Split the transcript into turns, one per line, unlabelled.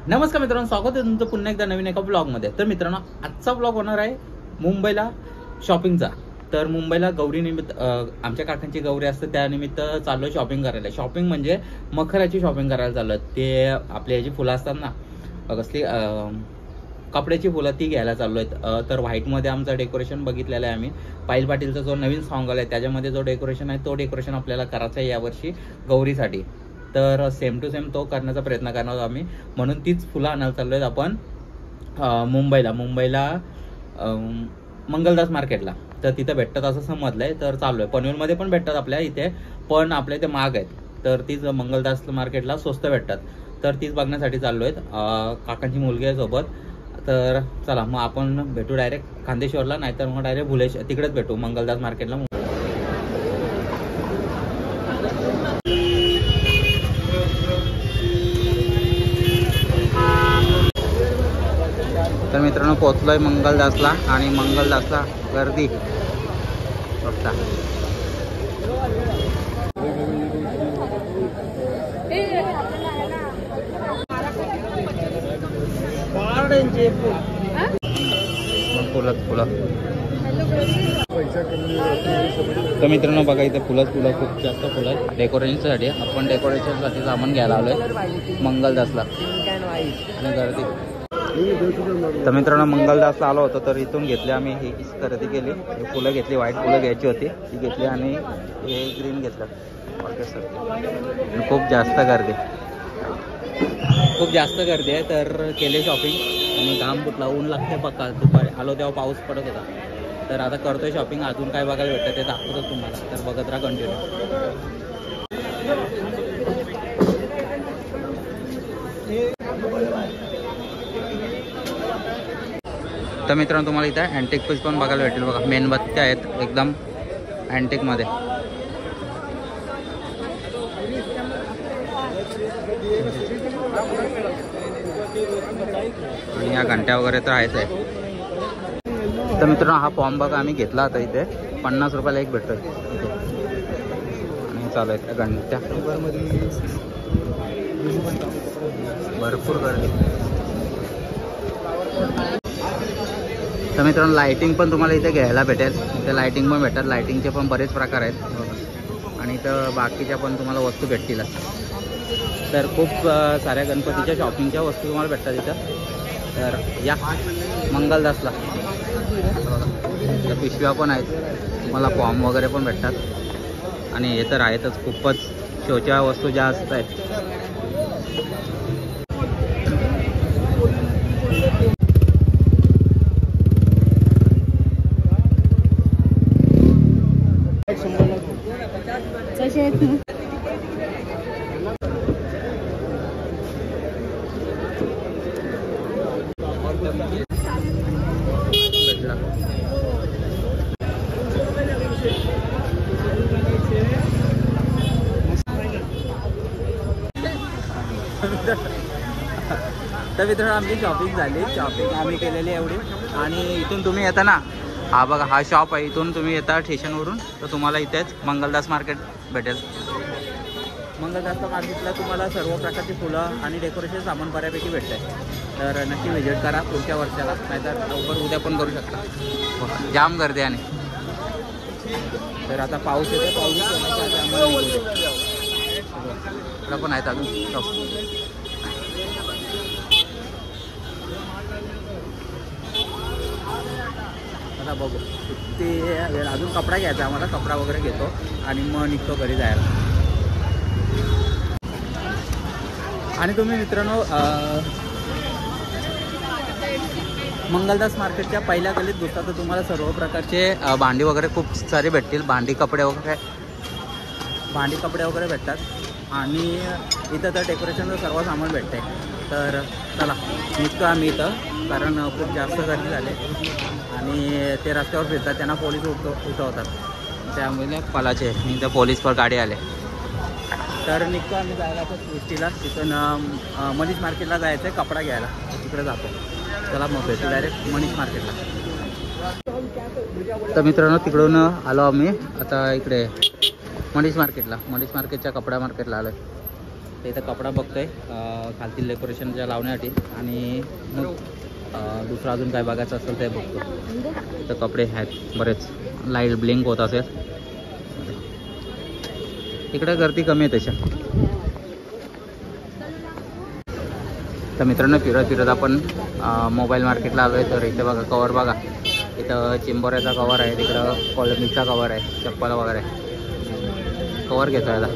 नमस्कार मित्रांनो, स्वागत आहे तुमचं पुन्हा एकदा नवीन एका ब्लॉगमध्ये। तर मित्रांनो, आजचा ब्लॉग होणार आहे मुंबईला शॉपिंगचा। तर मुंबईला गौरी निमित्त आमच्या काकांची गौरी असते, त्यानिमित्त चाललो शॉपिंग करायला। शॉपिंग म्हणजे मखराची शॉपिंग करायला चाललो। ते आपल्या याची फुलं असतात ना, कसली कपड्याची फुलं, ती घ्यायला चाललो आहेत। तर व्हाईटमध्ये आमचं डेकोरेशन बघितलेलं आहे आम्ही। पायल पाटीलचा जो नवीन सॉन्ग आला आहे त्याच्यामध्ये जो डेकोरेशन आहे तो डेकोरेशन आपल्याला करायचा आहे यावर्षी गौरीसाठी। तर सेम टू सेम तो करण्याचा प्रयत्न करणार आहोत आम्ही, म्हणून तीच फुलं आणायला चाललो आहेत आपण मुंबईला मंगलदास मार्केटला। तर तिथं भेटतात असं समजलंय, तर चालू आहे। पनवेलमध्ये पण भेटतात आपल्या इथे, पण आपल्या इथे महाग आहेत। तर तीच मंगलदास मार्केटला स्वस्त भेटतात, तर तीच बघण्यासाठी चाललो आहेत। काकांची मुलगी आहे सोबत। तर चला मग आपण भेटू डायरेक्ट खांदेश्वरला, नाहीतर मग डायरेक्ट भुलेश्वर तिकडेच भेटू मंगलदास मार्केटला। तर मित्रांनो, पोहोचलोय मंगलदासला आणि मंगलदासला गर्दी बघता। फुलं तर मित्रांनो बघा, इथे फुलं खूप जास्त फुलं आहेत डेकोरेशनसाठी। आपण डेकोरेशनसाठी सामान घ्यायला आलोय मंगलदासला आणि गर्दी। तर मित्रांनो, मंगलदासला आलो होतो, तर इथून घेतली आम्ही ही खरेदी केली। ही फुलं घेतली, व्हाईट फुलं घ्यायची होती ती घेतली, आणि हे ग्रीन घेतलं। खूप जास्त गर्दी आहे। तर केले शॉपिंग आणि काम कुठला, ऊन लागते पक्का। दुपारी आलो तेव्हा पाऊस पडत होता। तर आता करतोय शॉपिंग, अजून काय बघायला भेटतं ते दाखवतो तुम्हाला, तर बघत राहा कंटिन्यू। तर मित्रांनो, तुम्हाला इथं अँटिक पीस पण बघायला भेटेल बघा। मेणबत्त्या आहेत एकदम अँटिकमध्ये, आणि या घंट्या वगैरे तर आहेच आहे। तर मित्रांनो, हा फॉर्म बघा आम्ही घेतला होता इथे, 50 रुपयाला एक भेटतोय इथे। आणि चालू आहेत त्या घंट्या, भरपूर गर्दी। तर मित्रांनो, लाइटिंग पण तुम्हाला इथे घ्यायला भेटेल। इथे लाइटिंग पण भेटतात, लाइटिंगचे पण बरेच प्रकार आहेत। आणि इथं बाकीच्या पण तुम्हाला वस्तू भेटतील। तर खूप साऱ्या गणपतीच्या शॉपिंगच्या वस्तू तुम्हाला भेटतात इथं। तर या मंगलदासला त्या पिशव्या पण आहेत, मला फॉर्म वगैरे पण भेटतात। आणि हे तर आहेतच, खूपच शोच्या वस्तू ज्या असतात। तर मित्रांनो, आमची शॉपिंग झाली। शॉपिंग आम्ही केलेली एवढी। आणि इथून तुम्ही येता ना, हा बघा हा शॉप आहे, इथून तुम्ही येता स्टेशनवरून, तर तुम्हाला इथेच मंगलदास मार्केट भेटेल। मंगलदास मार्केटला तुम्हाला सर्व प्रकारची फुलं आणि डेकोरेशन सामान बऱ्यापैकी भेटतं। तर नक्की व्हिजिट करा पुढच्या वर्षाला, नाहीतर लवकर उद्या पण करू शकता। जाम गर्दी आणि तर आता पाऊस येतो, पाऊस पण आहेत अजून शॉप। आता बघू ते अजून कपडा घ्यायचा आम्हाला, कपडा वगैरे घेतो आणि मग निघतो घरी जायला। आणि तुम्ही मित्रांनो, मंगलदास मार्केटच्या पहिल्या गलीत घुसता तर तुम्हाला सर्व प्रकारचे भांडी वगैरे खूप सारे भेटतील। भांडी कपडे वगैरे भेटतात। आणि इथं तर डेकोरेशनचं सर्व सामान भेटतंय। तर चला निघतो आम्ही इथं, कारण खूप जास्त गर्दी झाली आणि ते रस्त्यावर फिरतात, त्यांना पोलीस उठवतात, त्यामुळे पलाचे इथं पोलीस पर गाडी आले। तर निघतो आम्ही जायला आता सृष्टीला, तिथून मनीष मार्केटला जायचं आहे कपडा घ्यायला, तिकडे जातो। चला मग भेटू डायरेक्ट मनीष मार्केटला। तर मित्रांनो, तिकडून आलो आम्ही आता इकडे मनीष मार्केटला, मनीष मार्केटच्या कपडा मार्केटला आलो आहे। तर इथं कपडा बघतोय खालतील डेकोरेशनच्या लावण्यासाठी आणि मग दुसरं अजून काय बघायचं असेल ते बघतो. इथं कपडे आहेत बरेच, लाईट ब्लिंक होत असेल. इकडे गर्दी कमी आहे तशा. तर मित्रांनो फिरत फिरत आपण मोबाईल मार्केटला आलो आहे. तर इथे बघा कवर बघा, इथं चिंबोऱ्याचा कवर आहे, तिकडं कॉलमीचा कवर आहे, चप्पल वगैरे कवर घेतो याला.